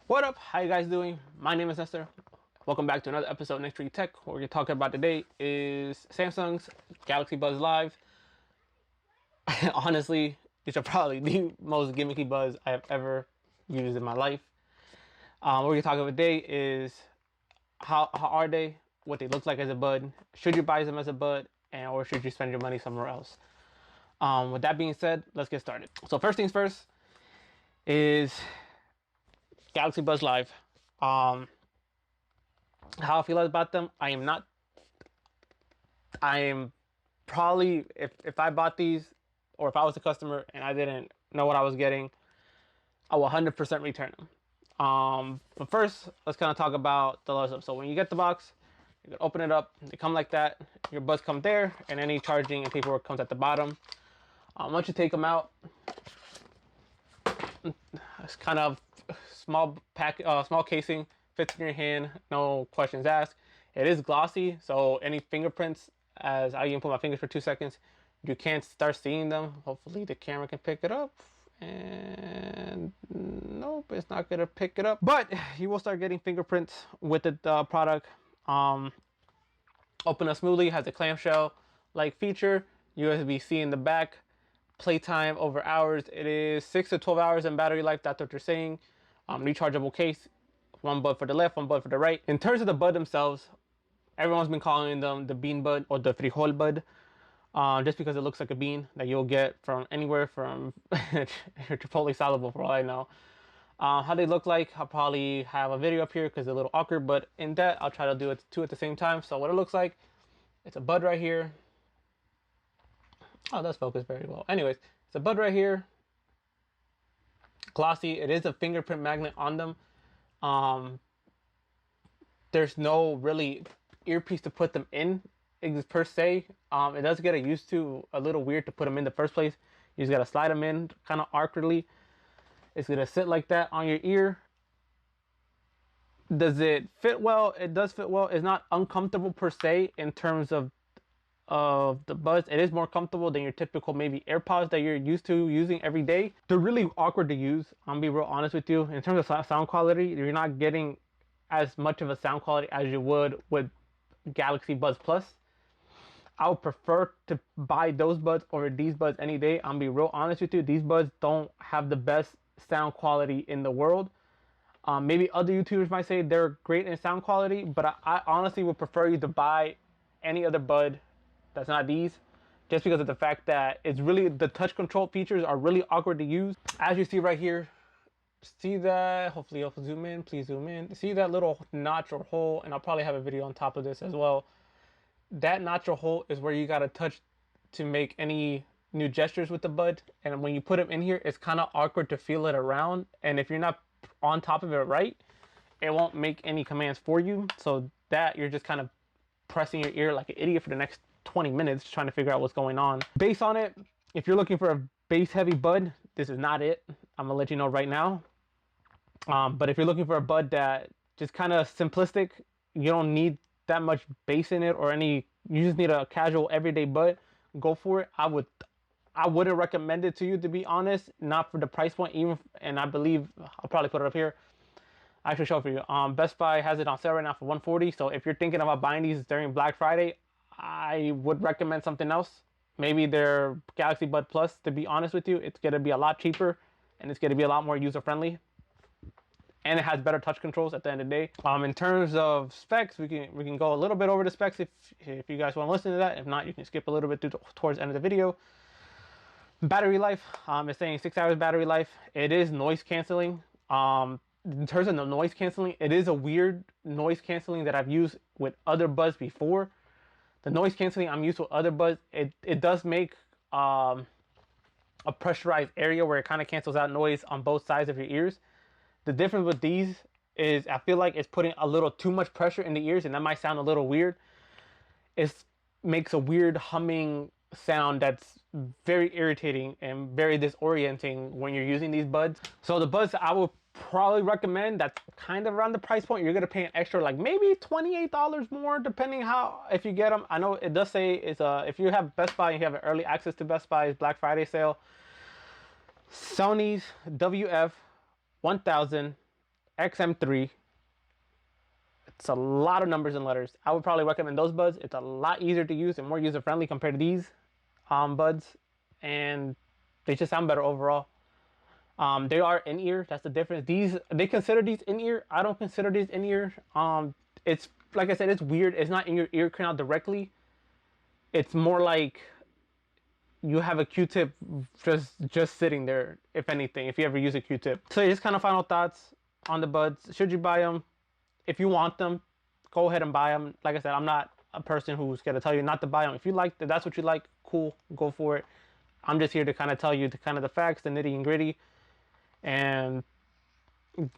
What up? How you guys doing? My name is Nestor. Welcome back to another episode of Next Tree Tech. What we're talking about today is Samsung's Galaxy Buds Live. Honestly, these are probably the most gimmicky buds I have ever used in my life. What we're talking about today is how are they, what they look like as a bud, should you buy them as a bud, and or should you spend your money somewhere else. With that being said, let's get started. So first things first is Galaxy Buds Live. How I feel about them, I am probably, if I bought these or if I was a customer and I didn't know what I was getting, I will 100% return them. But first, let's kind of talk about the love. So when you get the box, you can open it up. They come like that. Your buds come there, and any charging and paperwork comes at the bottom. Once you take them out, it's kind of small small casing, fits in your hand, no questions asked. It is glossy, so any fingerprints, as I even put my fingers for 2 seconds, you can't start seeing them. Hopefully the camera can pick it up. And nope, it's not gonna pick it up. But you will start getting fingerprints with the product. Open up smoothly, has a clamshell like feature, USB-C in the back. Playtime over hours, it is 6 to 12 hours in battery life. That's what they're saying. Rechargeable case, one bud for the left, one bud for the right. In terms of the bud themselves, everyone's been calling them the bean bud or the frijol bud, just because it looks like a bean that you'll get from anywhere from Chipotle Salvo, for all I know. How they look like, I'll probably have a video up here because they're a little awkward, but in that I'll try to do it two at the same time. So what it looks like, it's a bud right here. Oh, that's focused very well. Anyways, it's a bud right here. Glossy. It is a fingerprint magnet on them. There's no really earpiece to put them in per se. It does get used to a little weird to put them in the first place. You just gotta slide them in kind of awkwardly. It's gonna sit like that on your ear. Does it fit well? It does fit well. It's not uncomfortable per se in terms of the buds. It is more comfortable than your typical maybe AirPods that you're used to using every day. They're really awkward to use. I'm gonna be real honest with you. In terms of sound quality, you're not getting as much of a sound quality as you would with Galaxy Buds Plus. I would prefer to buy those buds over these buds any day. I'm gonna be real honest with you. These buds don't have the best sound quality in the world. Maybe other YouTubers might say they're great in sound quality, but I honestly would prefer you to buy any other bud that's not these, just because of the fact that it's really, the touch control features are really awkward to use. As you see right here, see that, hopefully I'll zoom in, please zoom in. See that little notch or hole, and I'll probably have a video on top of this as well. That notch or hole is where you gotta touch to make any new gestures with the bud, and when you put them in here, it's kind of awkward to feel it around, and if you're not on top of it right, it won't make any commands for you. So that you're just kind of pressing your ear like an idiot for the next 20 minutes trying to figure out what's going on. Based on it, if you're looking for a bass heavy bud, this is not it. I'm gonna let you know right now. But if you're looking for a bud that just kind of simplistic, you don't need that much bass in it or any, you just need a casual everyday bud, go for it. I wouldn't recommend it to you, to be honest, not for the price point even, and I believe I'll probably put it up here. I actually show it for you. Best Buy has it on sale right now for $140. So if you're thinking about buying these during Black Friday, I would recommend something else. Maybe their Galaxy Bud Plus, to be honest with you. It's going to be a lot cheaper and it's going to be a lot more user friendly. And it has better touch controls at the end of the day. In terms of specs, we can go a little bit over the specs if you guys want to listen to that. If not, you can skip a little bit towards the end of the video. Battery life, it's saying 6 hours battery life. It is noise canceling. In terms of the noise canceling, it is a weird noise canceling that I've used with other buds before. The noise canceling I'm used to other buds, it does make a pressurized area where it kind of cancels out noise on both sides of your ears. The difference with these is I feel like it's putting a little too much pressure in the ears, and that might sound a little weird. It makes a weird humming sound that's very irritating and very disorienting when you're using these buds. So the buds I would probably recommend, that's kind of around the price point, you're gonna pay an extra like maybe $28 more depending how, if you get them. I know it does say it's if you have Best Buy and you have an early access to Best Buy's Black Friday sale, Sony's WF 1000 XM3. It's a lot of numbers and letters. I would probably recommend those buds. It's a lot easier to use and more user friendly compared to these buds, and they just sound better overall. They are in ear. That's the difference. These, they consider these in ear. I don't consider these in ear. It's like I said, it's weird. It's not in your ear canal directly. It's more like you have a Q-tip just sitting there. If anything, if you ever use a Q-tip. So just kind of final thoughts on the buds. Should you buy them? If you want them, go ahead and buy them. Like I said, I'm not a person who's gonna tell you not to buy them. If you like, if that's what you like, cool, go for it. I'm just here to kind of tell you the facts, the nitty and gritty, and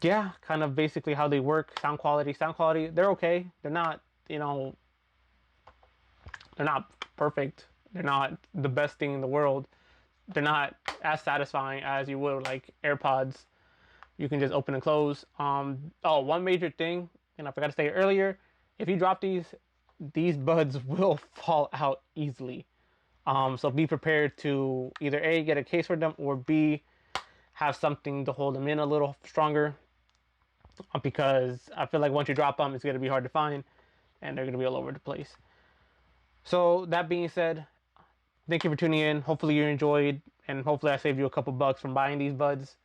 yeah, kind of basically how they work. Sound quality, they're okay. They're not, you know, they're not perfect. They're not the best thing in the world. They're not as satisfying as you would like AirPods. You can just open and close. Oh, one major thing, and I forgot to say it earlier. If you drop these buds will fall out easily. So be prepared to either A, get a case for them, or B, have something to hold them in a little stronger. Because I feel like once you drop them, it's going to be hard to find, and they're going to be all over the place. So that being said, thank you for tuning in. Hopefully you enjoyed, and hopefully I saved you a couple bucks from buying these buds.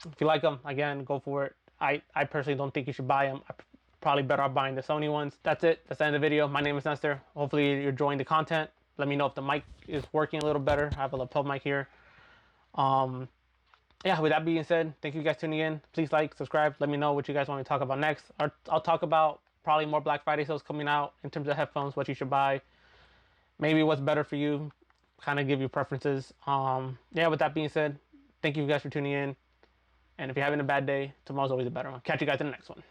If you like them, again, go for it. I personally don't think you should buy them. I probably better off buying the Sony ones. That's it. That's the end of the video. My name is Nestor. Hopefully you're enjoying the content. Let me know if the mic is working a little better. I have a lapel mic here. Yeah, with that being said, thank you guys tuning in. Please like, subscribe. Let me know what you guys want me to talk about next. I'll talk about probably more Black Friday sales coming out in terms of headphones, what you should buy. Maybe what's better for you. Kind of give you preferences. Yeah, with that being said, thank you guys for tuning in. And if you're having a bad day, tomorrow's always a better one. Catch you guys in the next one.